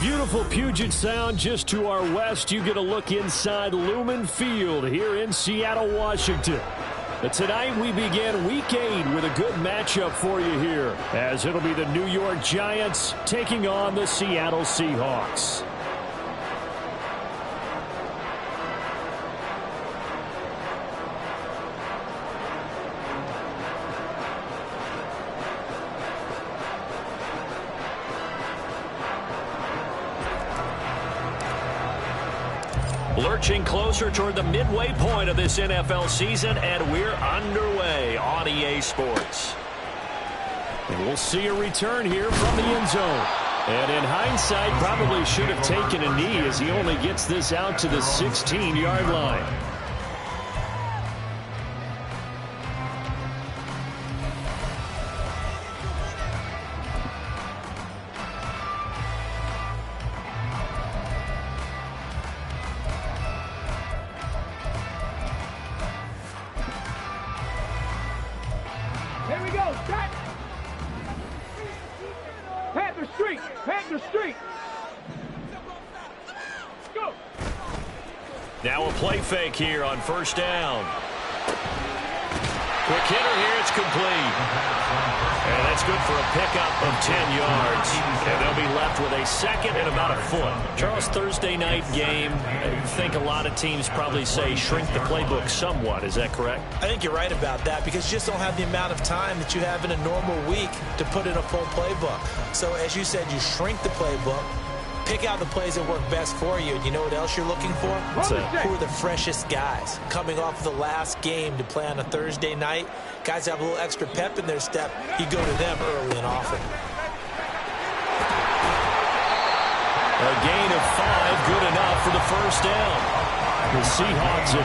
beautiful Puget Sound just to our west. You get a look inside Lumen Field here in Seattle, Washington. But tonight we begin Week 8 with a good matchup for you here, as it'll be the New York Giants taking on the Seattle Seahawks. Lurching closer toward the midway point of this NFL season, and we're underway on EA Sports. And we'll see a return here from the end zone. And in hindsight, probably should have taken a knee as he only gets this out to the 16-yard line. Now a play fake here on first down. Quick hitter here, it's complete. And that's good for a pickup of 10 yards. And they'll be left with a second and about a foot. Charles, Thursday night game, I think a lot of teams probably say shrink the playbook somewhat. Is that correct? I think you're right about that because you just don't have the amount of time that you have in a normal week to put in a full playbook. So as you said, you shrink the playbook. Pick out the plays that work best for you. And you know what else you're looking for? Who are the freshest guys? Coming off of the last game to play on a Thursday night, guys have a little extra pep in their step. You go to them early and often. A gain of 5, good enough for the first down. The Seahawks at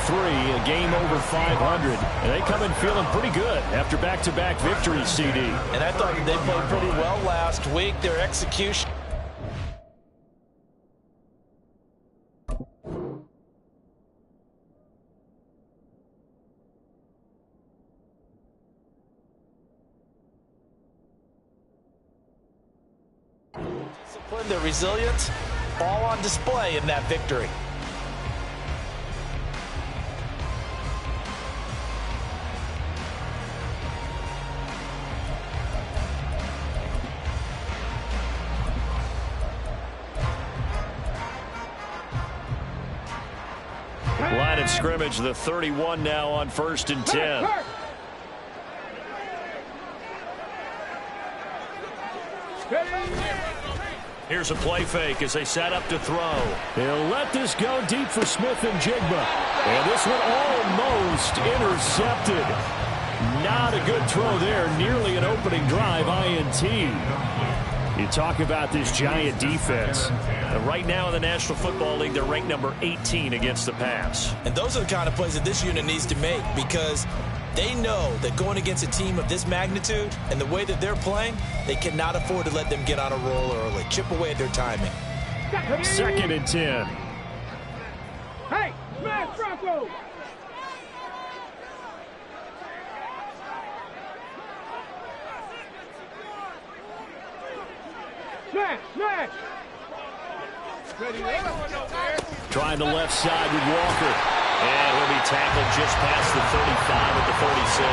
4-3, a game over 500. And they come in feeling pretty good after back-to-back victories, CD. And I thought they played pretty well last week. Their execution. Their resilience, all on display in that victory. Line of scrimmage, the 31 now on 1st and 10. Here's a play fake as they set up to throw. They'll let this go deep for Smith and Jigba. And this one almost intercepted. Not a good throw there. Nearly an opening drive INT. You talk about this Giant defense. Right now in the National Football League, they're ranked number 18 against the pass. And those are the kind of plays that this unit needs to make because they know that going against a team of this magnitude and the way that they're playing, they cannot afford to let them get on a roll early. Chip away at their timing. 2nd and 10. Hey, smash Bronco! Smash, smash! Trying the left side with Walker. And he'll be tackled just past the 35 at the 46.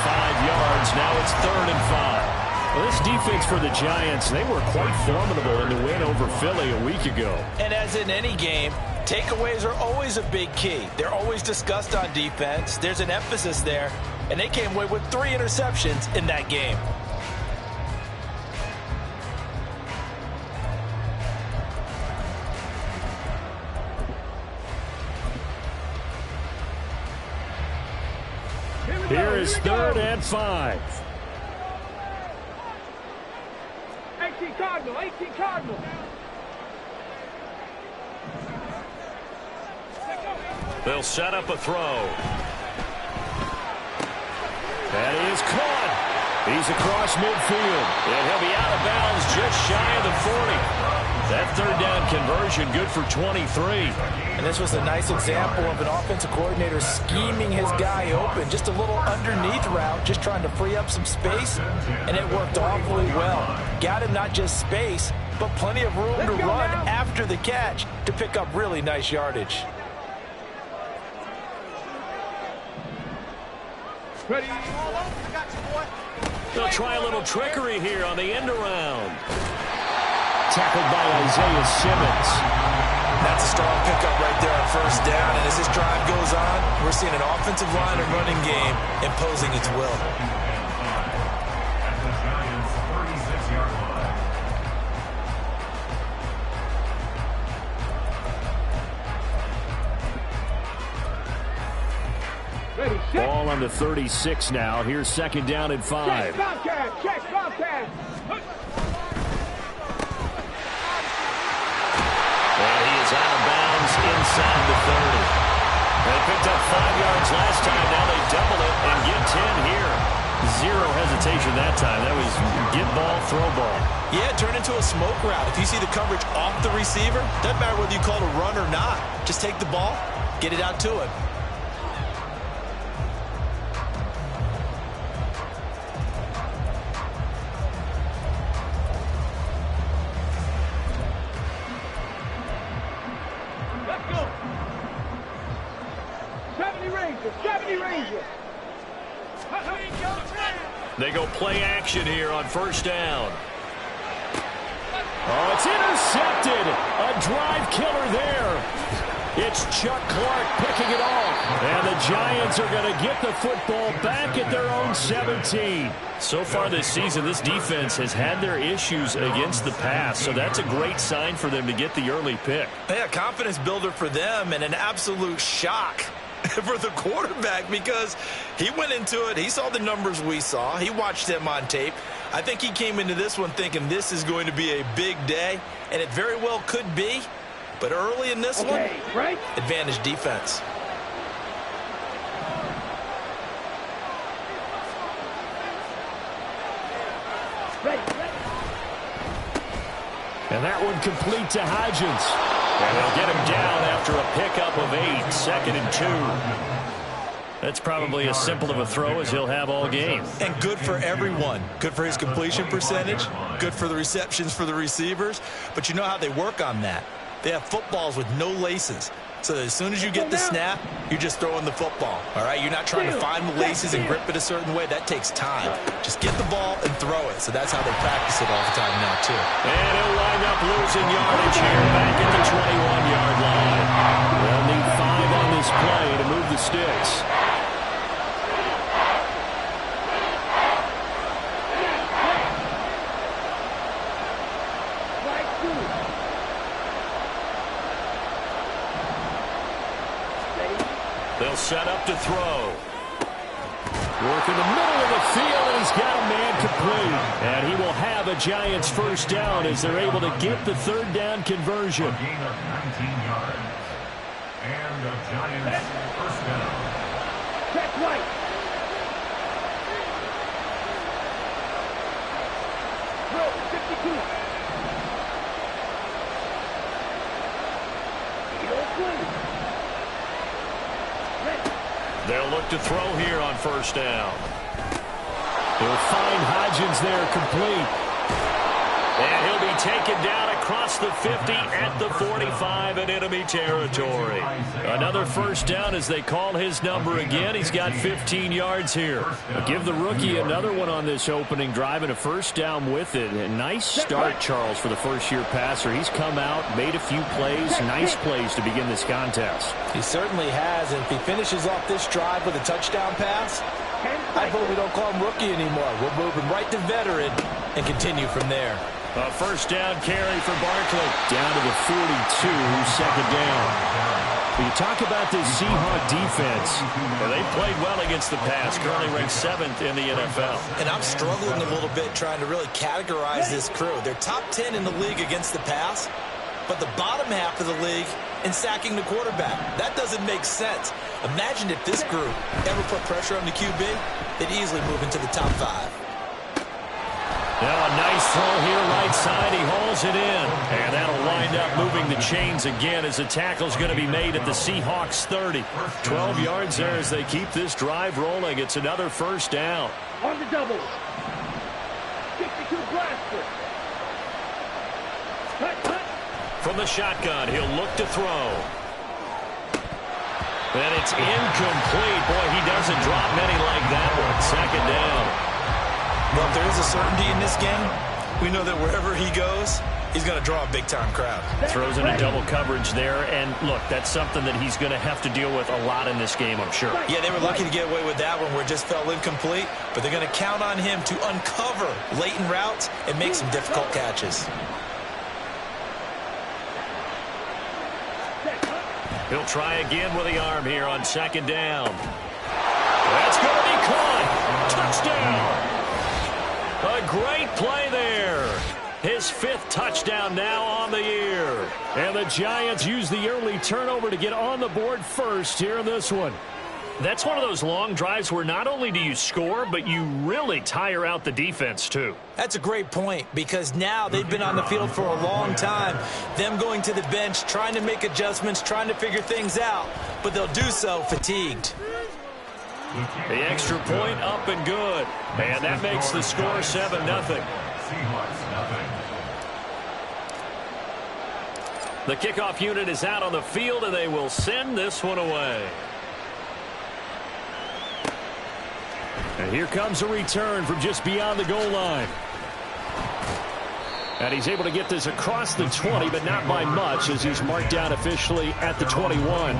5 yards. Now it's 3rd and 5. Well, this defense for the Giants, they were quite formidable in the win over Philly a week ago. And as in any game, takeaways are always a big key. They're always discussed on defense. There's an emphasis there. And they came away with 3 interceptions in that game. Here is 3rd and 5. 18 Cardinal, 18 Cardinal. They'll set up a throw. That is caught. He's across midfield. And he'll be out of bounds just shy of the 40. That 3rd down conversion good for 23. And this was a nice example of an offensive coordinator scheming his guy open. Just a little underneath route, just trying to free up some space, and it worked awfully well. Got him not just space, but plenty of room to run now. after the catch to pick up really nice yardage. Ready? They'll try a little trickery here on the end around. Tackled by Isaiah Simmons. That's a strong pickup right there on first down. And as this drive goes on, we're seeing an offensive line and running game imposing its will. Ready, set. Ball on the 36 now. Here's second down and 5. Check, Bobcat. Check, Bobcat. And he is out of bounds inside the 30. They picked up 5 yards last time. Now they double it and get 10 here. Zero hesitation that time. That was get ball, throw ball. Yeah, turn into a smoke route. If you see the coverage off the receiver, doesn't matter whether you call it a run or not. Just take the ball, get it out to him. Let's go. 70 Rangers. 70 Rangers. They go play action here on first down. Oh, it's intercepted. A drive killer there. It's Chuck Clark picking it off. And the Giants are going to get the football back at their own 17. So far this season, this defense has had their issues against the pass, so that's a great sign for them to get the early pick. Yeah, confidence builder for them and an absolute shock for the quarterback because he went into it. He saw the numbers we saw. He watched them on tape. I think he came into this one thinking this is going to be a big day, and it very well could be. But early in this one, right? advantage defense. Ready. And that one complete to Hodgins. And they'll get him down after a pickup of 8, second and 2. That's probably as simple of a throw as he'll have all game. And good for everyone. Good for his completion percentage. Good for the receptions for the receivers. But you know how they work on that. They have footballs with no laces. So as soon as you get the snap, you're just throwing the football. All right? You're not trying to find the laces and grip it a certain way. That takes time. Just get the ball and throw it. So that's how they practice it all the time now, too. And he'll wind up losing yardage here back at the 21-yard line. They'll need 5 on this play to move the sticks. They'll set up to throw. Work in the middle of the field, and he's got a man complete. And he will have a Giants first down as they're able to get the third down conversion. A gain of 19 yards. And the Giants first down. Check right. Throw, 52. They'll look to throw here on first down. He'll find Hodgins there complete. And he'll be taken down across the 50 at the 45 in enemy territory. Another first down as they call his number again. He's got 15 yards here. Give the rookie another one on this opening drive and a first down with it. A nice start, Charles, for the first-year passer. He's come out, made a few plays, nice plays to begin this contest. He certainly has, and if he finishes off this drive with a touchdown pass, I hope we don't call him rookie anymore. We'll move him right to veteran and continue from there. A first down carry for Barkley. Down to the 42, second down. When you talk about this Seahawk defense, they played well against the pass, currently ranked 7th in the NFL. And I'm struggling a little bit trying to really categorize this crew. They're top 10 in the league against the pass, but the bottom half of the league in sacking the quarterback. That doesn't make sense. Imagine if this group ever put pressure on the QB, they'd easily move into the top 5. Now a nice throw here right side. He hauls it in. And that'll wind up moving the chains again as the tackle's going to be made at the Seahawks 30. 12 yards there as they keep this drive rolling. It's another first down. On the double. 52 blaster. From the shotgun, he'll look to throw. And it's incomplete. Boy, he doesn't drop many like that one. Second down. Well, if there is a certainty in this game, we know that wherever he goes, he's going to draw a big-time crowd. Throws into double coverage there. And, look, that's something that he's going to have to deal with a lot in this game, I'm sure. Yeah, they were lucky to get away with that one where it just fell incomplete. But they're going to count on him to uncover latent routes and make some difficult catches. He'll try again with the arm here on second down. That's going to be caught. Touchdown. A great play there. His 5th touchdown now on the year. And the Giants use the early turnover to get on the board first here in this one. That's one of those long drives where not only do you score, but you really tire out the defense too. That's a great point because now they've been on the field for a long time. Them going to the bench, trying to make adjustments, trying to figure things out, but they'll do so fatigued. The extra point up and good. And that makes the score 7-0. The kickoff unit is out on the field, and they will send this one away. And here comes a return from just beyond the goal line. And he's able to get this across the 20, but not by much as he's marked down officially at the 21.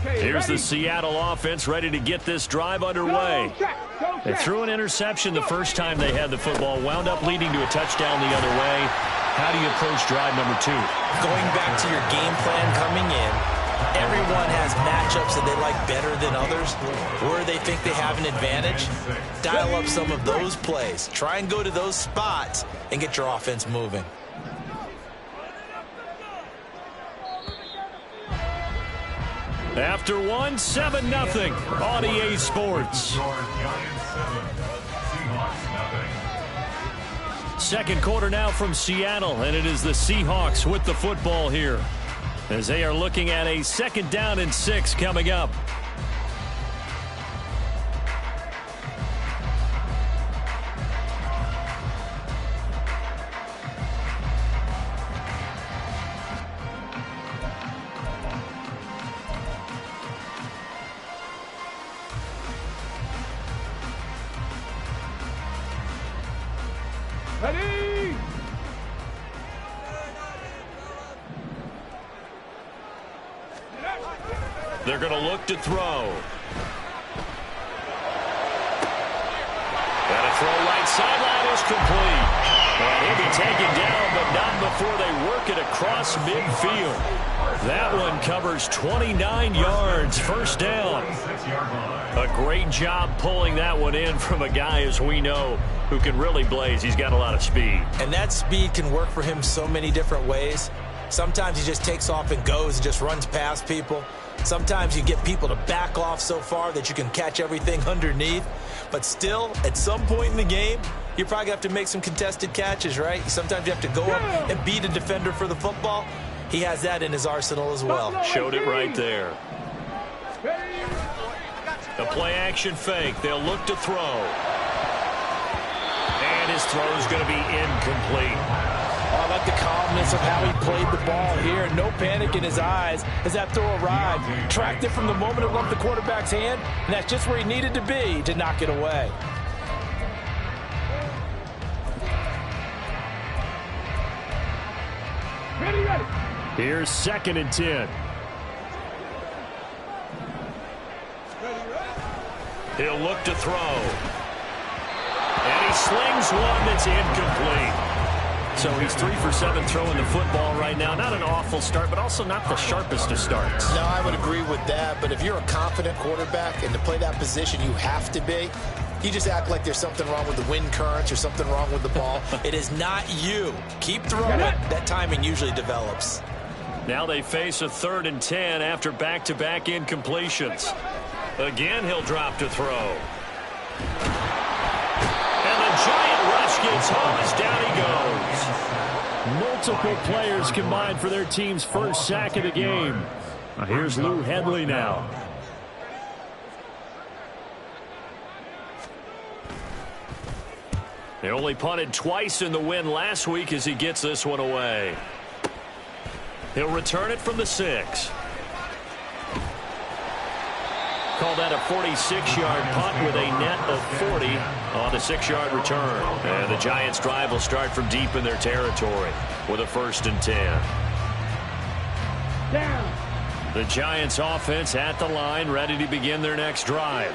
Here's the Seattle offense ready to get this drive underway. They threw an interception the first time they had the football, wound up leading to a touchdown the other way. How do you approach drive number 2? Going back to your game plan coming in, everyone has matchups that they like better than others. Where they think they have an advantage, dial up some of those plays. Try and go to those spots and get your offense moving. After 7-0 on EA Sports. Second quarter now from Seattle, and it is the Seahawks with the football here as they are looking at a 2nd down and 6 coming up. Ready! They're going to look to throw. And a throw right sideline is complete. And he'll be taken down, but not before they work it across midfield. That one covers 29 yards, first down. A great job pulling that one in from a guy, as we know, who can really blaze. He's got a lot of speed. And that speed can work for him so many different ways. Sometimes he just takes off and goes and just runs past people. Sometimes you get people to back off so far that you can catch everything underneath. But still, at some point in the game, you're probably going to have to make some contested catches, right? Sometimes you have to go up and beat a defender for the football. He has that in his arsenal as well. Showed it right there. A play-action fake. They'll look to throw. And his throw is going to be incomplete. I like the calmness of how he played the ball here. No panic in his eyes as that throw arrived. Tracked it from the moment it left the quarterback's hand, and that's just where he needed to be to knock it away. Ready. Here's 2nd and 10. He'll look to throw. And he slings one that's incomplete. So he's 3 for 7 throwing the football right now. Not an awful start, but also not the sharpest of starts. No, I would agree with that. But if you're a confident quarterback and to play that position, you have to be. You just act like there's something wrong with the wind currents or something wrong with the ball. It is not you. Keep throwing. That timing usually develops. Now they face a 3rd and 10 after back-to-back incompletions. Again, he'll drop to throw. And the giant rush gets home as down he goes. Multiple players combined for their team's first sack of the game. Here's Lou Hedley now. He only punted twice in the win last week as he gets this one away. He'll return it from the 6. Call that a 46-yard punt with a net of 40 on the 6-yard return. And the Giants' drive will start from deep in their territory with a 1st and 10. Down. The Giants' offense at the line, ready to begin their next drive.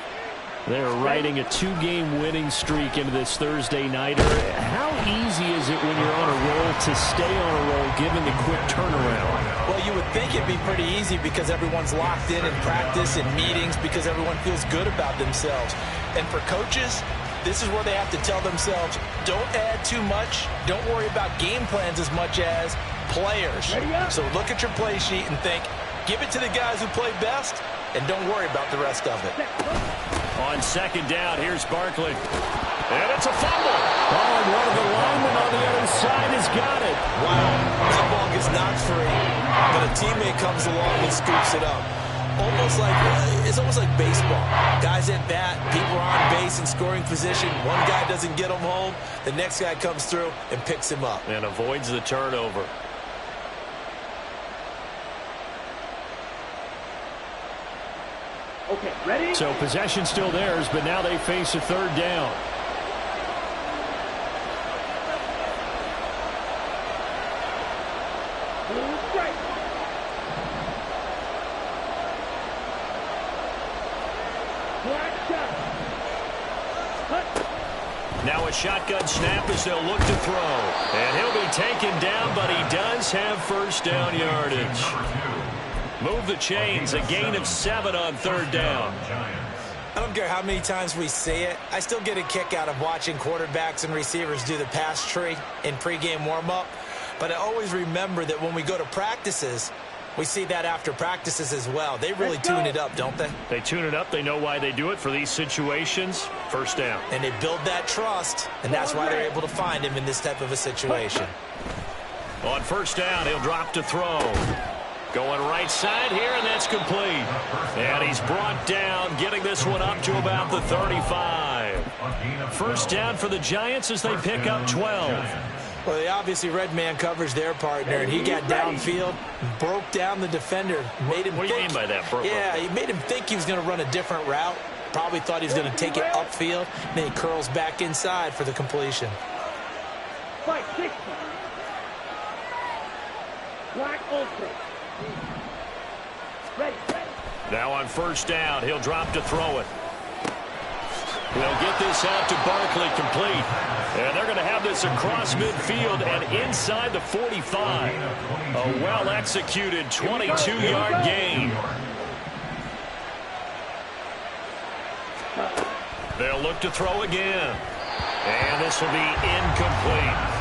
They're riding a 2-game winning streak into this Thursday nighter. How easy is it when you're on a roll to stay on a roll given the quick turnaround? Well, you would think it'd be pretty easy because everyone's locked in practice and meetings because everyone feels good about themselves. And for coaches, this is where they have to tell themselves, don't add too much. Don't worry about game plans as much as players. So look at your play sheet and think, give it to the guys who play best and don't worry about the rest of it. On 2nd down, here's Barkley. And it's a fumble. Oh, and one of the linemen on the other side has got it. Wow, that ball gets knocked free, but a teammate comes along and scoops it up. It's almost like baseball. Guys at bat, people are on base in scoring position. One guy doesn't get him home. The next guy comes through and picks him up. And avoids the turnover. Okay, ready? So possession still theirs, but now they face a 3rd down. Strike. Black shot. Cut. Now a shotgun snap as they'll look to throw. And he'll be taken down, but he does have 1st down yardage. Move the chains, a gain of 7 on 3rd down. I don't care how many times we see it. I still get a kick out of watching quarterbacks and receivers do the pass tree in pregame warm-up. But I always remember that when we go to practices, we see that after practices as well. They really tune it up, don't they? They tune it up. They know why they do it for these situations. 1st down. And they build that trust, and that's why they're able to find him in this type of a situation. On 1st down, he'll drop to throw. Going right side here, and that's complete. And he's brought down, getting this one up to about the 35. 1st down for the Giants as they pick up 12. Well, they obviously red man covers their partner, and he got downfield, broke down the defender, made him What do you mean by that? Yeah, he made him think he was going to run a different route. Probably thought he was going to take it upfield. Then he curls back inside for the completion. Fight 60. Black ultra. Ready. Now on 1st down, he'll drop to throw it. They'll get this out to Barkley, complete. And they're going to have this across midfield and inside the 45. A well-executed 22-yard gain. They'll look to throw again. And this will be incomplete.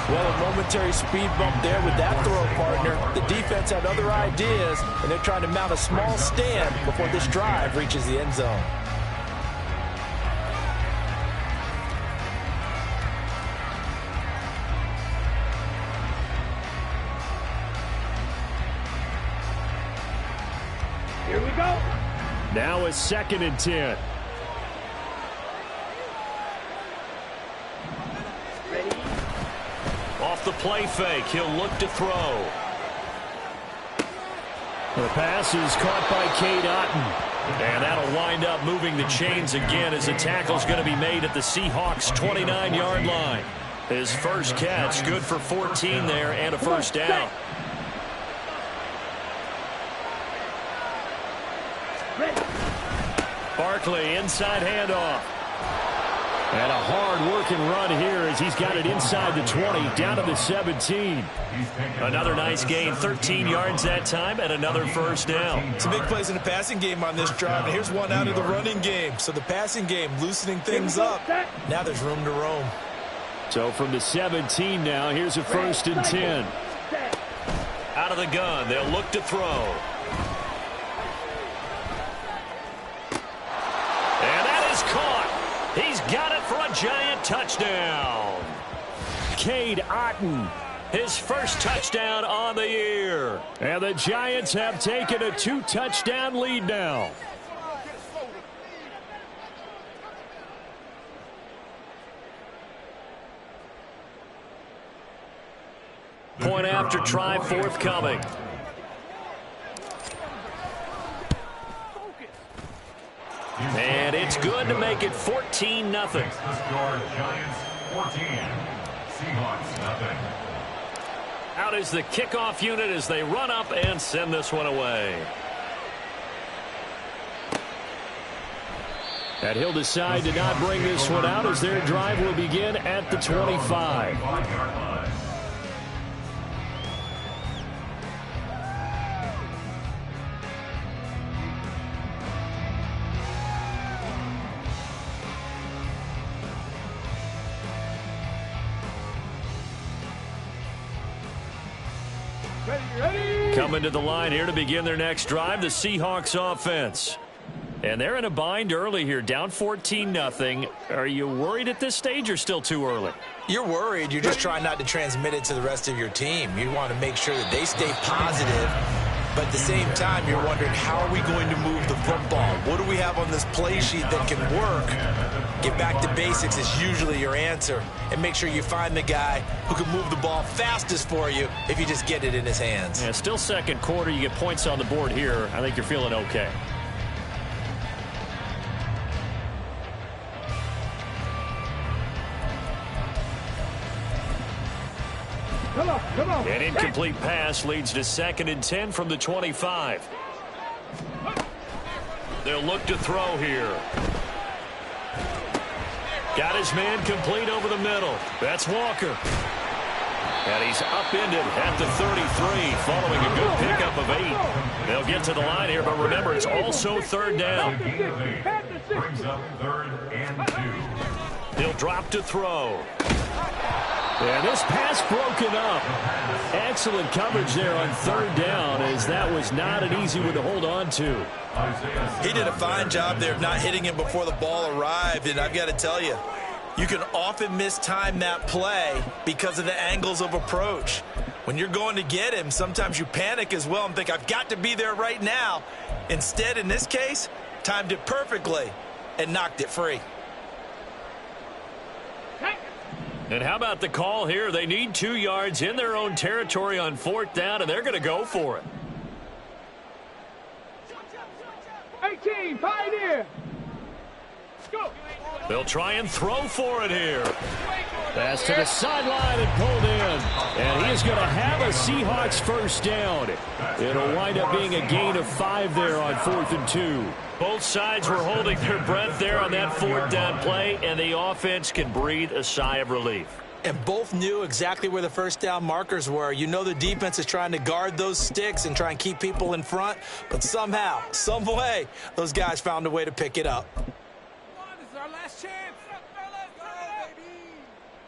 Well, a momentary speed bump there with that throw, partner. The defense had other ideas, and they're trying to mount a small stand before this drive reaches the end zone. Here we go. Now a 2nd and 10. Ready. Off the play fake, he'll look to throw. The pass is caught by Cade Otton. And that'll wind up moving the chains again as the tackle's going to be made at the Seahawks' 29-yard line. His first catch, good for 14 there and a 1st down. Ready. Barkley, inside handoff. And a hard-working run here as he's got it inside the 20, down to the 17. Another nice gain, 13 yards that time, and another 1st down. Some big plays in the passing game on this drive, and here's one out of the running game. So the passing game loosening things up. Now there's room to roam. So from the 17 now, here's a 1st and 10. Out of the gun, they'll look to throw. And that is caught. He's got it for a Giant touchdown. Cade Otton his first touchdown on the year. And the Giants have taken a 2-touchdown lead now. Point after try forthcoming. And it's good to make it 14-0. The score, Giants 14, Seahawks nothing. Out is the kickoff unit as they run up and send this one away. And he'll decide to not bring this one out as their drive will begin at the 25. Coming to the line here to begin their next drive, the Seahawks offense. And they're in a bind early here, down 14-0. Are you worried at this stage or still too early? You're worried. You're just trying not to transmit it to the rest of your team. You want to make sure that they stay positive. But at the same time, you're wondering, how are we going to move the football? What do we have on this play sheet that can work? Get back to basics is usually your answer. And make sure you find the guy who can move the ball fastest for you if you just get it in his hands. Yeah, still second quarter. You get points on the board here. I think you're feeling okay. Come on. An incomplete pass leads to 2nd and 10 from the 25. They'll look to throw here. Got his man complete over the middle. That's Walker. And he's upended at the 33 following a good pickup of 8. They'll get to the line here, but remember, it's also 3rd down. Brings up 3rd and 2. He'll drop to throw. And this pass broken up. Excellent coverage there on 3rd down, as that was not an easy one to hold on to. He did a fine job there of not hitting him before the ball arrived, and I've got to tell you, you can often mistime that play because of the angles of approach. When you're going to get him, sometimes you panic as well and think, I've got to be there right now. Instead, in this case, timed it perfectly and knocked it free. And how about the call here? They need 2 yards in their own territory on 4th down, and they're going to go for it. 18, Pioneer. Go. They'll try and throw for it here. Pass to the sideline and pulled in. And he is going to have a Seahawks 1st down. It'll wind up being a gain of 5 there on 4th and 2. Both sides were holding their breath there on that 4th down play, and the offense can breathe a sigh of relief. And both knew exactly where the 1st down markers were. You know the defense is trying to guard those sticks and try and keep people in front, but somehow, some way, those guys found a way to pick it up. This is our last chance.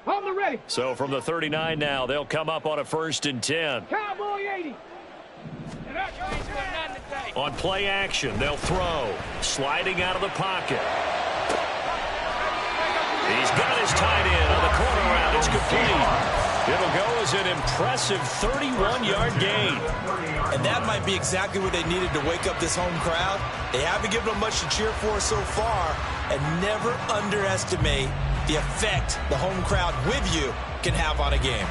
On the ready. So from the 39 now, they'll come up on a 1st and 10. Cowboy 80. On play action, they'll throw. Sliding out of the pocket. He's got his tight end on the corner route. It's complete. It'll go as an impressive 31-yard gain. And that might be exactly what they needed to wake up this home crowd. They haven't given them much to cheer for so far. And never underestimate the effect the home crowd with you can have on a game.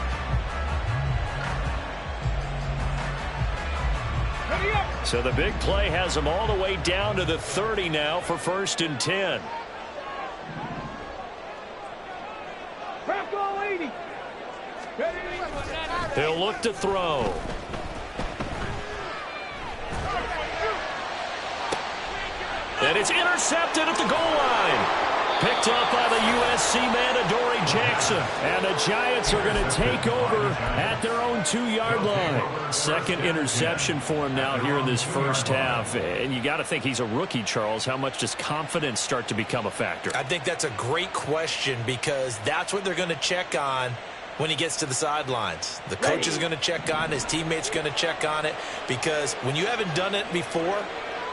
So the big play has them all the way down to the 30 now for 1st and 10. He'll look to throw. And it's intercepted at the goal line. Picked up by the USC man, Adoree Jackson. And the Giants are going to take over at their own 2-yard line. 2nd interception for him now here in this 1st half. And you got to think he's a rookie, Charles. How much does confidence start to become a factor? I think that's a great question because that's what they're going to check on when he gets to the sidelines. The coach is going to check on it. His teammates are going to check on it because when you haven't done it before,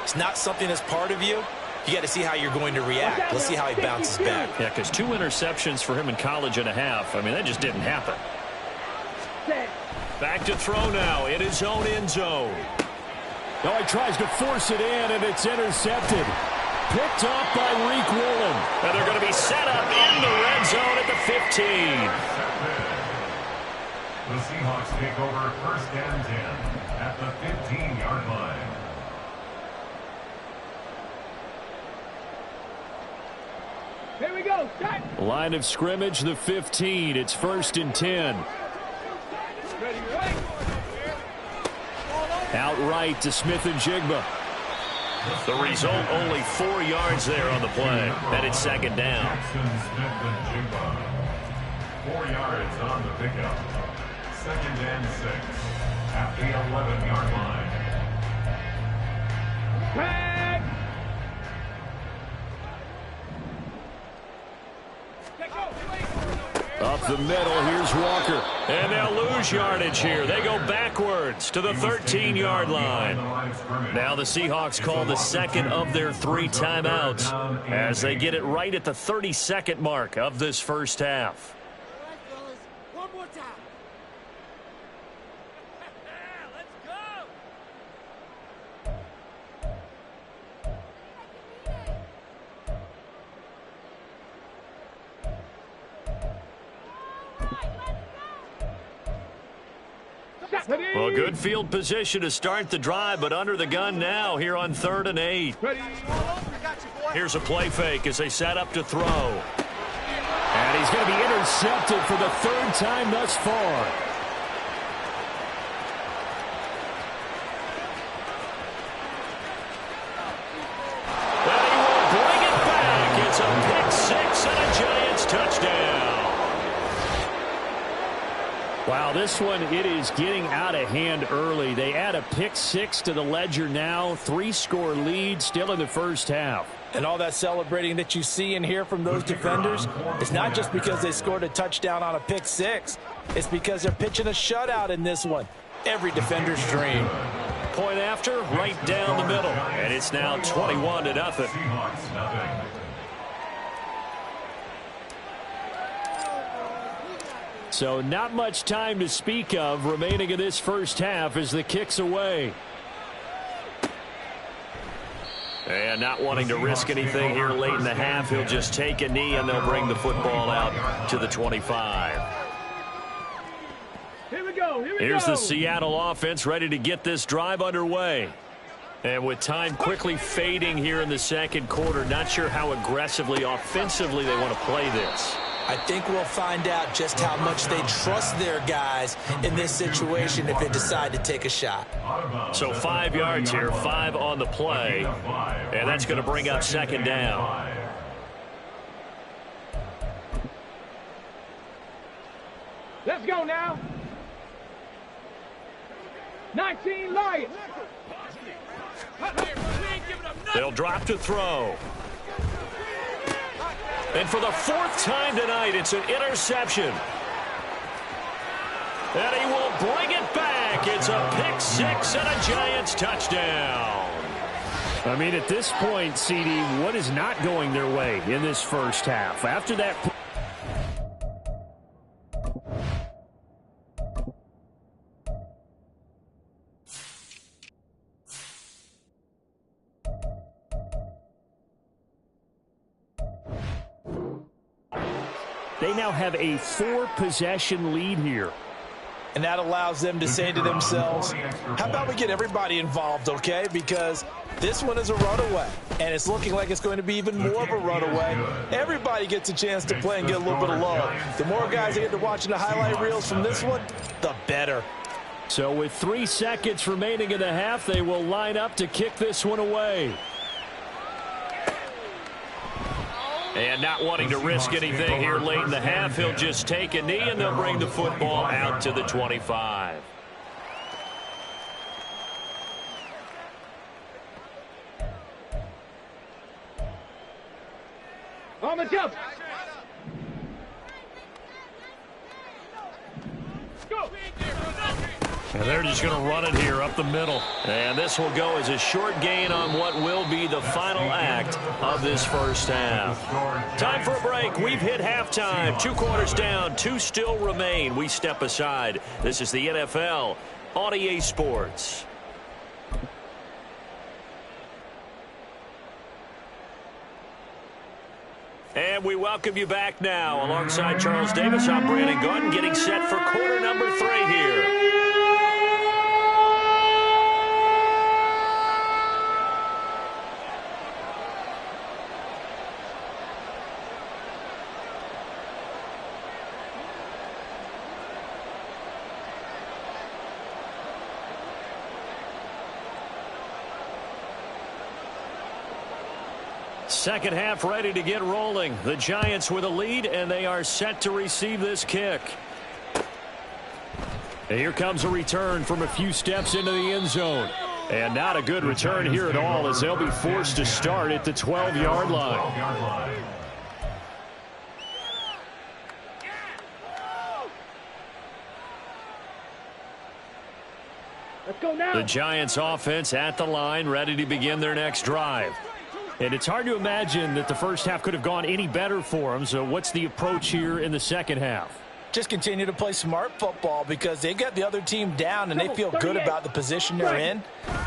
it's not something that's part of you. You got to see how you're going to react. Let's see how he bounces back. Yeah, because 2 interceptions for him in college and a half. I mean, that just didn't happen. Set. Back to throw now in his own end zone. Oh, he tries to force it in, and it's intercepted. Picked off by Reek Woolen. And they're going to be set up in the red zone at the 15. The Seahawks take over 1st and 10 at the 15-yard line. Here we go. Set. Line of scrimmage, the 15. It's 1st and 10. Ready, ready. Outright to Smith and Jigba. The result, only 4 yards there on the play. And it's 2nd down. Jackson, Smith, and Jigba. 4 yards on the pickup. 2nd and 6 at the 11-yard line. Tag. Up the middle, here's Walker. And they'll lose yardage here. They go backwards to the 13-yard line. Now the Seahawks call the 2nd of their 3 timeouts as they get it right at the 32nd mark of this first half. One more time. Let's go. Well, good field position to start the drive, but under the gun now here on 3rd and 8. Ready. Here's a play fake as they set up to throw. And he's going to be intercepted for the 3rd time thus far. And he will bring it back. It's a pick 6 and a Giants touchdown. Wow, this one, it is getting out of hand early. They add a pick 6 to the ledger now. 3-score lead still in the first half. And all that celebrating that you see and hear from those defenders, it's not just because they scored a touchdown on a pick 6. It's because they're pitching a shutout in this one. Every defender's dream. Point after, right down the middle. And it's now 21-0. Seahawks, nothing. So not much time to speak of remaining in this first half as the kick's away. And not wanting to risk anything here late in the half, he'll just take a knee and they'll bring the football out to the 25. Here we go. Here's the Seattle offense ready to get this drive underway. And with time quickly fading here in the second quarter, not sure how aggressively, offensively they want to play this. I think we'll find out just how much they trust their guys in this situation if they decide to take a shot. So 5 yards here, 5 on the play, and that's going to bring up 2nd down. Let's go now. 19 Lions. They'll drop to throw. And for the 4th time tonight, it's an interception. And he will bring it back. It's a pick 6 and a Giants touchdown. I mean, at this point, CD, what is not going their way in this first half? After that... They now have a 4-possession lead here. And that allows them to say to themselves, how about we get everybody involved, okay? Because this one is a runaway, and it's looking like it's going to be even more of a runaway. Everybody gets a chance to play and get a little bit of love. The more guys that get to watching the highlight reels from this one, the better. So with 3 seconds remaining in the half, they will line up to kick this one away. And not wanting to risk anything here late in the half, he'll just take a knee and they'll bring the football out to the 25. On the jump. Go. And they're just going to run it here up the middle. And this will go as a short gain on what will be the final act of this first half. Time for a break. We've hit halftime. 2 quarters down. 2 still remain. We step aside. This is the NFL on EA Sports. And we welcome you back now. Alongside Charles Davis, I'm Brandon Gaudin, getting set for quarter number 3 here. Second half ready to get rolling. The Giants with a lead, and they are set to receive this kick. And here comes a return from a few steps into the end zone. And not a good return here at all, as they'll be forced to start at the 12-yard line. Let's go now. The Giants offense at the line, ready to begin their next drive. And it's hard to imagine that the first half could have gone any better for them. So what's the approach here in the second half? Just continue to play smart football because they got the other team down and they feel good about the position they're in.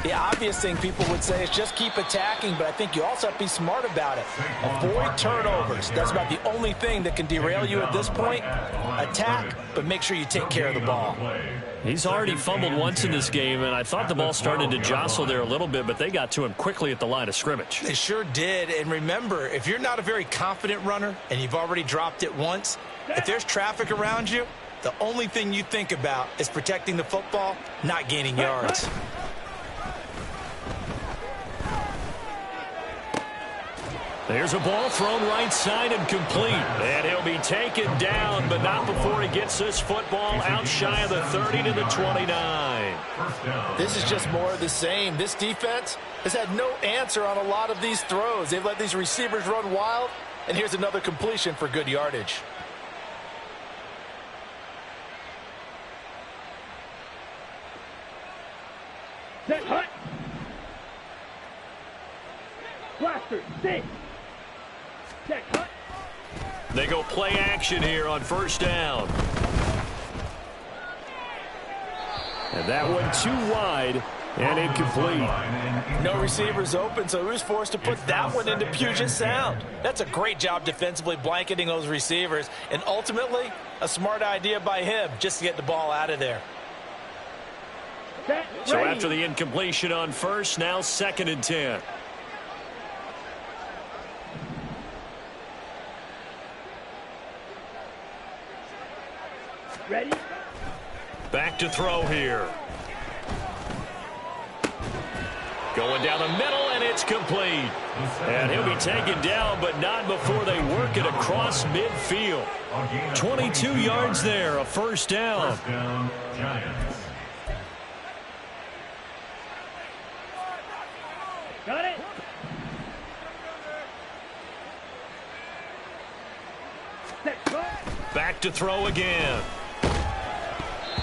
The obvious thing people would say is just keep attacking, but I think you also have to be smart about it. Avoid turnovers. That's about the only thing that can derail you at this point. Attack, but make sure you take care of the ball. He's already fumbled once in this game, and I thought the ball started to jostle there a little bit, but they got to him quickly at the line of scrimmage. They sure did, and remember, if you're not a very confident runner and you've already dropped it once, if there's traffic around you, the only thing you think about is protecting the football, not gaining yards. There's a ball thrown right side and complete. And he'll be taken down, but not before he gets this football out shy of the 30 to the 29. This is just more of the same. This defense has had no answer on a lot of these throws. They've let these receivers run wild, and here's another completion for good yardage. Set, hut. Blaster, stay. Set, hut. They go play action here on first down. And that one too wide and incomplete. No receivers open, so he was forced to put that one into Puget Sound. That's a great job defensively blanketing those receivers, and ultimately a smart idea by him just to get the ball out of there. Set, So ready. after the incompletion on first, now 2nd and 10. Ready. Back to throw here. Going down the middle, and it's complete. And he'll be taken down, but not before they work it across midfield. 22 yards there, a first down. First down, Giants. Got it. Set, hut. Back to throw again.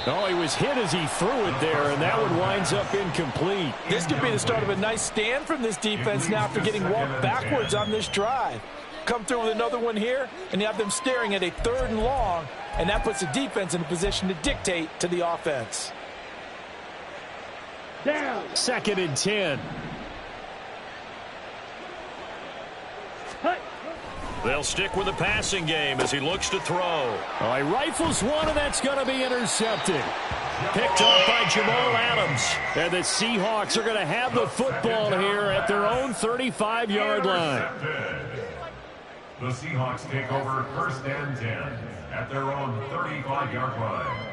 Oh, he was hit as he threw it there, and that one winds up incomplete. This could be the start of a nice stand from this defense now after getting walked backwards on this drive. Come through with another one here, and you have them staring at a 3rd and long, and that puts the defense in a position to dictate to the offense. Down. 2nd and 10. Hut. They'll stick with the passing game as he looks to throw. Oh, he rifles one, and that's going to be intercepted. Picked off by Jamal Adams. And the Seahawks are going to have the football here at their own 35-yard line. The Seahawks take over 1st and 10 at their own 35-yard line.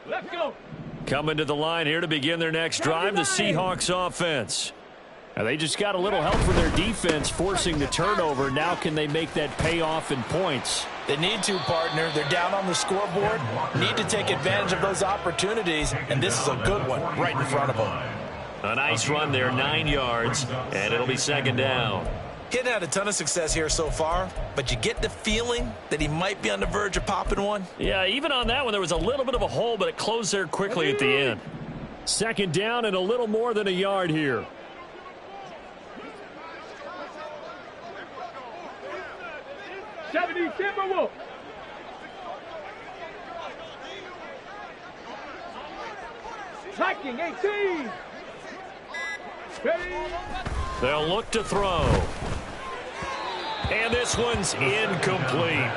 Let's go. Coming to the line here to begin their next drive, the Seahawks offense. Now they just got a little help from their defense forcing the turnover. Now can they make that pay off in points? They need to, partner. They're down on the scoreboard. Need to take advantage of those opportunities, and this is a good one right in front of them. A nice run there, 9 yards, and it'll be second down. He hadn't had a ton of success here so far, but you get the feeling that he might be on the verge of popping one. Yeah, even on that one, there was a little bit of a hole, but it closed there quickly at the end. Second down and a little more than a yard here. Timberwolves. Tracking 18. Ready. They'll look to throw. And this one's incomplete.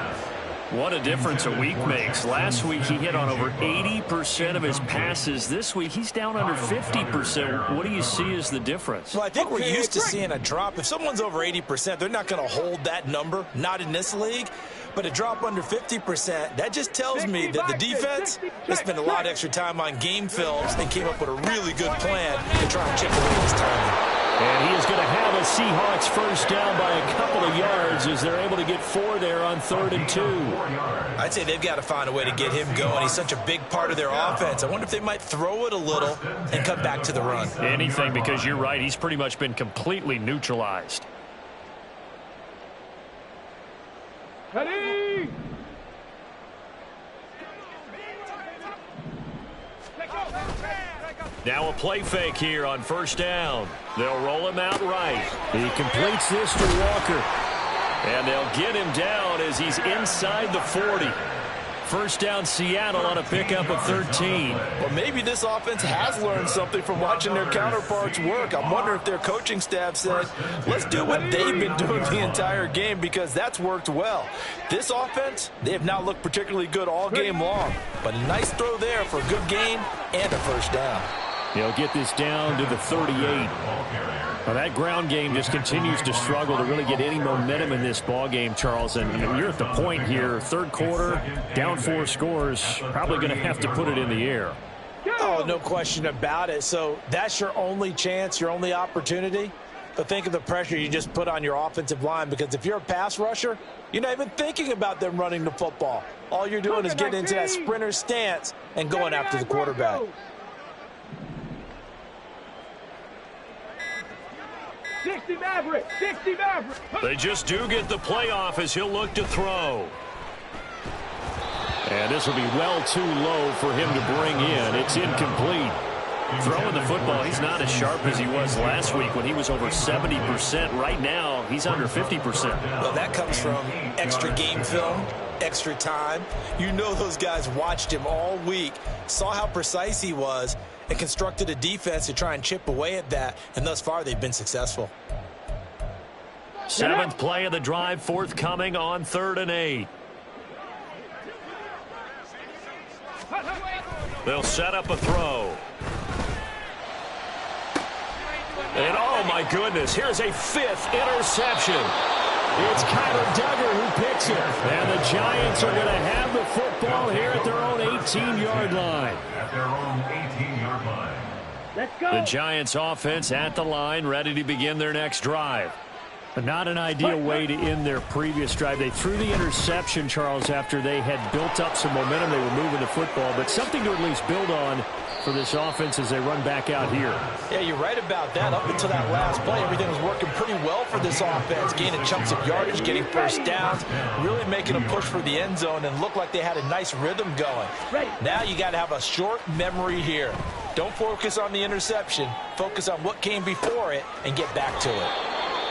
What a difference a week makes. Last week he hit on over 80% of his passes. This week he's down under 50%. What do you see as the difference? Well, I think we're used to seeing a drop. If someone's over 80%, they're not going to hold that number, not in this league. But a drop under 50%, that just tells me that the defense has spent a lot of extra time on game films and came up with a really good plan to try and chip away this time. And he is going to have a Seahawks first down by a couple of yards as they're able to get 4 there on 3rd and 2. I'd say they've got to find a way to get him going. He's such a big part of their offense. I wonder if they might throw it a little and come back to the run. Anything, because you're right. He's pretty much been completely neutralized. Ready. Now a play fake here on first down. They'll roll him out right. He completes this to Walker. And they'll get him down as he's inside the 40. First down Seattle on a pickup of 13. Well, maybe this offense has learned something from watching their counterparts work. I'm wondering if their coaching staff said, let's do what they've been doing the entire game, because that's worked well. This offense, they have not looked particularly good all game long. But a nice throw there for a good gain and a first down. They'll get this down to the 38. Well, that ground game just continues to struggle to really get any momentum in this ball game, Charles. And you're at the point here, third quarter, down 4 scores, probably going to have to put it in the air. Oh, no question about it. So that's your only chance, your only opportunity. But think of the pressure you just put on your offensive line, because if you're a pass rusher, you're not even thinking about them running the football. All you're doing is getting into that sprinter stance and going after the quarterback. 60 Maverick. 60 Maverick. They just do get the playoff as he'll look to throw. And this will be well too low for him to bring in. It's incomplete. Throwing the football, he's not as sharp as he was last week when he was over 70%. Right now, he's under 50%. Well, that comes from extra game film, extra time. You know those guys watched him all week, saw how precise he was, and constructed a defense to try and chip away at that, and thus far they've been successful. 7th play of the drive, forthcoming on 3rd and 8. They'll set up a throw. And oh my goodness, here's a 5th interception. It's Kyler Duggar who picks it. And the Giants are going to have the football here at their own 18-yard line. At their own 18-yard line. Let's go. The Giants offense at the line, ready to begin their next drive. But not an ideal way to end their previous drive. They threw the interception, Charles, after they had built up some momentum. They were moving the football, but something to at least build on for this offense as they run back out here. Yeah, you're right about that. Up until that last play, everything was working pretty well for this offense, gaining chunks of yardage, getting first downs, really making a push for the end zone, and looked like they had a nice rhythm going. Now you got to have a short memory here. Don't focus on the interception. Focus on what came before it and get back to it.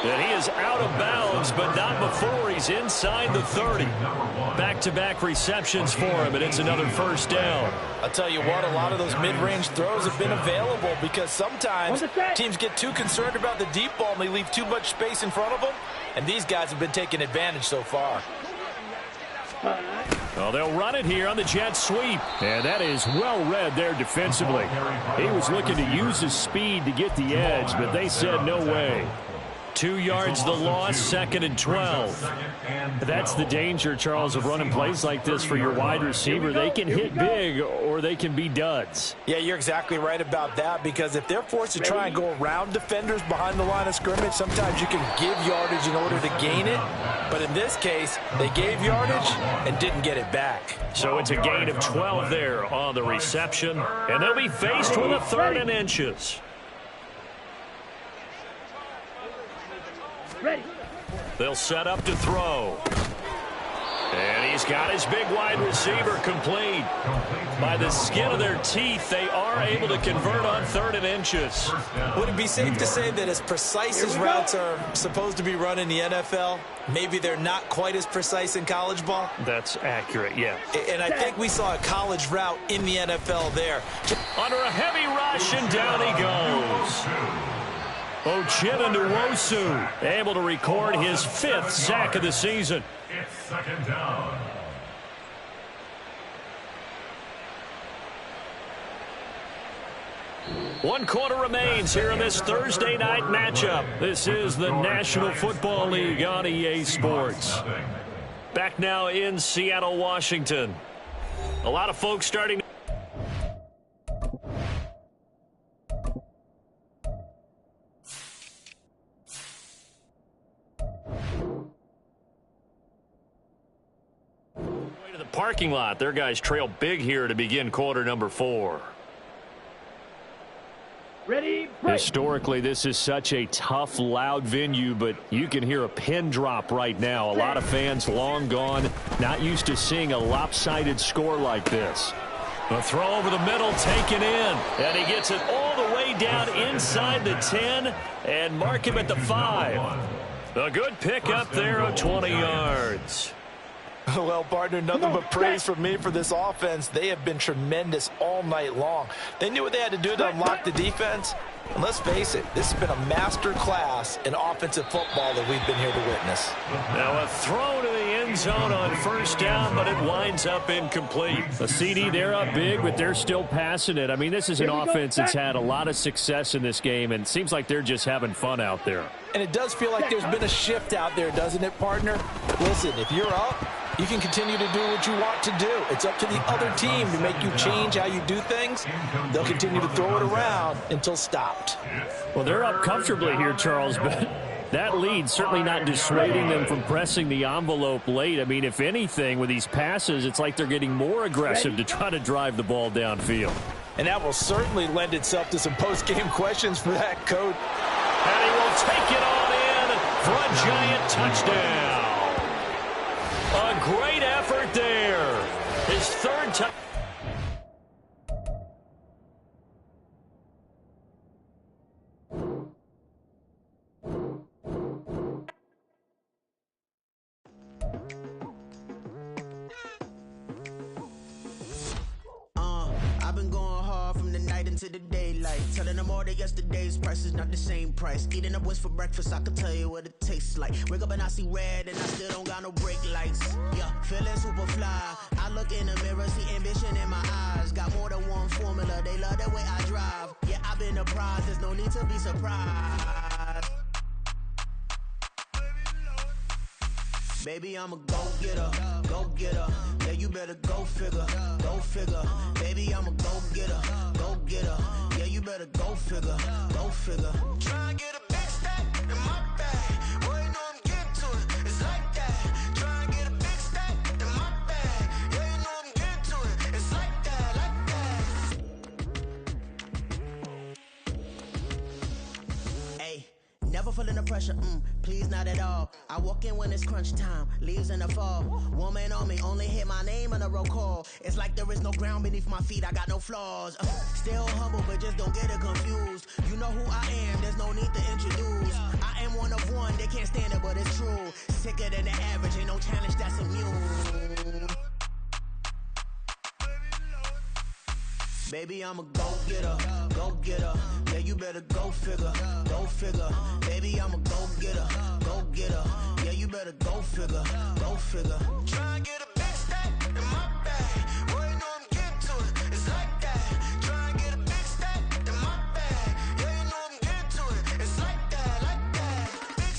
And he is out of bounds, but not before he's inside the 30. Back-to-back receptions for him, and it's another first down. I'll tell you what, a lot of those mid-range throws have been available because sometimes teams get too concerned about the deep ball and they leave too much space in front of them, and these guys have been taking advantage so far. Well, they'll run it here on the jet sweep. And that is well read there defensively. He was looking to use his speed to get the edge, but they said no way. 2 yards the loss, 2nd and 12. That's the danger, Charles, of running plays like this for your wide receiver. They can hit big or they can be duds. Yeah, you're exactly right about that, because if they're forced to try and go around defenders behind the line of scrimmage, sometimes you can give yardage in order to gain it. But in this case, they gave yardage and didn't get it back. So it's a gain of 12 there on the reception, and they'll be faced with a 3rd and inches. Ready. They'll set up to throw. And he's got his big wide receiver complete. By the skin of their teeth, they are able to convert on 3rd and inches. Would it be safe to say that as precise as routes are supposed to be run in the NFL, maybe they're not quite as precise in college ball? That's accurate, yeah. And I think we saw a college route in the NFL there. Under a heavy rush, and down he goes. Uchenna Nwosu able to record his 5th sack of the season. It's 2nd down. One quarter remains here in this Thursday night matchup. This is the National Football League on EA Sports. Back now in Seattle, Washington. A lot of folks starting. To the parking lot. Their guys trail big here to begin quarter number 4. Ready, break. Historically, this is such a tough, loud venue, but you can hear a pin drop right now. A lot of fans long gone, not used to seeing a lopsided score like this. A throw over the middle, taken in, and he gets it all the way down inside the 10 and mark him at the 5. A good pickup there of 20 yards. Well, partner, nothing but praise from me for this offense. They have been tremendous all night long. They knew what they had to do to unlock the defense. And let's face it, this has been a master class in offensive football that we've been here to witness. Now a throw to the end zone on 1st down, but it winds up incomplete. A CD, they're up big, but they're still passing it. I mean, this is an offense that's had a lot of success in this game, and it seems like they're just having fun out there. And it does feel like there's been a shift out there, doesn't it, partner? Listen, if you're up, you can continue to do what you want to do. It's up to the other team to make you change how you do things. They'll continue to throw it around until stopped. Well, they're up comfortably here, Charles, but that lead certainly not dissuading them from pressing the envelope late. I mean, if anything, with these passes, it's like they're getting more aggressive to try to drive the ball downfield. And that will certainly lend itself to some post-game questions for that coach. And he will take it on in for a giant touchdown. A great effort there. His 3rd touchdown. I've been going hard from the night into the daylight, telling them all that yesterday's price is not the same price. Eating up what's for breakfast, I can tell you what it tastes like. Wake up and I see red and I still don't got no brake lights. Yeah, feeling super fly. I look in the mirror, see ambition in my eyes. Got more than one formula, they love the way I drive. Yeah, I've been apprised, there's no need to be surprised. Baby, I'm a go-getter, go-getter. Yeah, you better go figure, go figure. Baby, I'm a go-getter, go-getter. Yeah, you better go figure, go figure. Try and get a big stack in my bag. Boy, you know I'm getting to it, it's like that. Try and get a big stack in my bag. Yeah, you know I'm getting to it, it's like that, like that. Hey, never feeling the pressure, please not at all. I walk in when it's crunch time, leaves in the fall. Woman on me, only hit my name on a roll call. It's like there is no ground beneath my feet, I got no flaws. Still humble, but just don't get it confused. You know who I am, there's no need to introduce. I am one of one, they can't stand it, but it's true. Sicker than the average, ain't no challenge that's immune. Baby, I'm a go-getter, go-getter. Yeah, you better go figure, go figure. Baby, I'm a go-getter, go-getter. Yeah, you better go figure, go figure. Try and get a big stack in my bag. Boy, you know I'm getting to it, it's like that. Try and get a big stack in my bag. Yeah, you know I'm getting to it, it's like that, like that. Big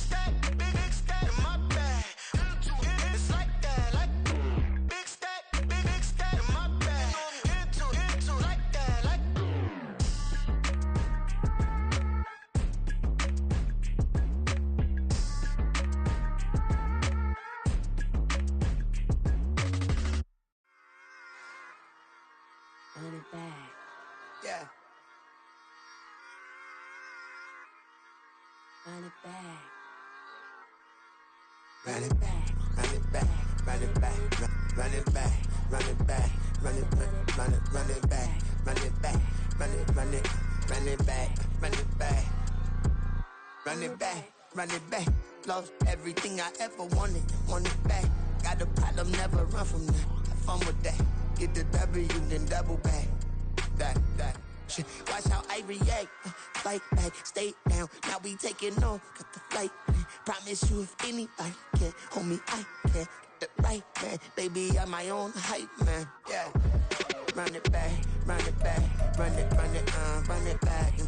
Run it back. Yeah. Run it back. Run it back, run it back, run it back, run it back, run it back, run it back, run it back, run it back, run it back, run it back, run it back, run it back. Lost everything I ever wanted, want it back. Got a problem, never run from that. Have fun with that. Get the W, then double back. That. Shit. Watch how I react. Fight back, stay down. Now we taking off, got the flight. Promise you if anybody can, homie, I can. Get the right man, baby, I'm my own hype man. Yeah. Run it back, run it back, run it back, and run it back,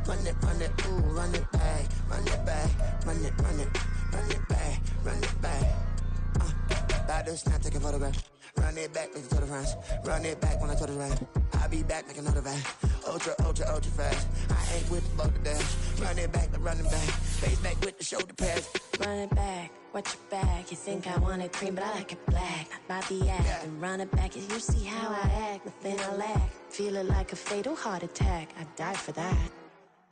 run it, ooh, run it back, run it back, run it back, run it back. Baddest, now take a photograph. Run it back, make it to the France. Run it back when I told it right. I'll be back, make another van. Ultra fast. I ain't with the boat dash. Run it back, run it back. Face back with the shoulder pads. Run it back, watch your back. You think I want it cream, but I like it black. Bobby act Yeah. and run it back. You see how I act, nothing I lack. Feeling like a fatal heart attack. I'd die for that.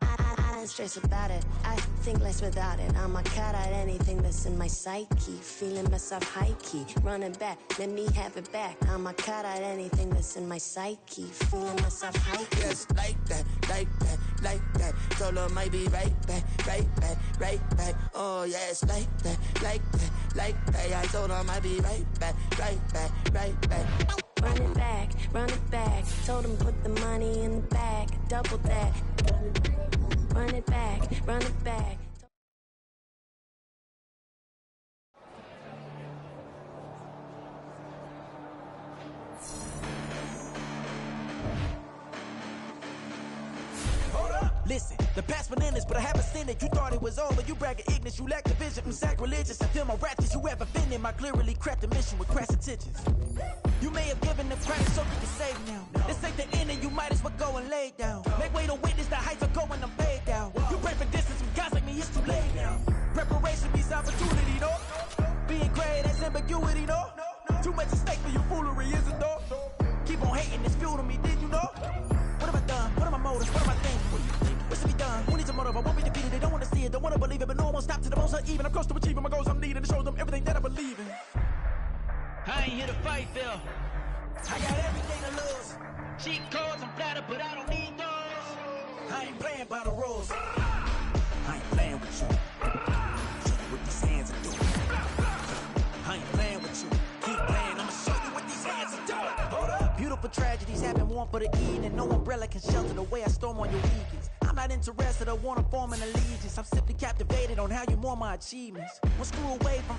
I don't stress about it. I think less without it. I'ma cut out anything that's in my psyche. Feeling myself high key. Running back, let me have it back. I'ma cut out anything that's in my psyche. Feeling myself high key. Yes, like that. Told her might be right back. Oh, yes, like that. I told her might be right back. Run it back. Told him put the money in the bag. Double that. Run it back. Listen, the past bananas, but I haven't seen it. You thought it was over, you bragging ignorance, you lack the vision from sacrilegious. I feel my ratchets, you have offended my clearly cracked mission with crass intentions. You may have given them credit so you can save now. This ain't the end and you might as well go and lay down. Make way to witness the heights are going, I'm paid down. You pray for distance with guys like me, it's too late now. Preparation means opportunity, no? Being great, that's ambiguity, no? Too much at stake for your foolery, isn't though? Keep on hating, it's fuel to me, did you know? What have I done? What are my motives? What am I thinking? What's to be done? Who needs a motive? I won't be defeated. They don't want to see it, don't want to believe it, but no one won't stop to the most uneven. I'm close to achieving my goals. I'm needing to show them everything that I believe in. I ain't here to fight, Phil. I got everything to lose. Cheat codes, I'm flattered, but I don't need those. I ain't playing by the rules. I ain't playing with you. Show you what these hands are doing. I ain't playing with you. Keep playing, I'ma show you what these hands are doing. Hold up. Beautiful tragedies happen, one for the evening. No umbrella can shelter the way I storm on your weekends. I'm not interested, I wanna form an allegiance. I'm simply captivated on how you mourn my achievements. One screw away from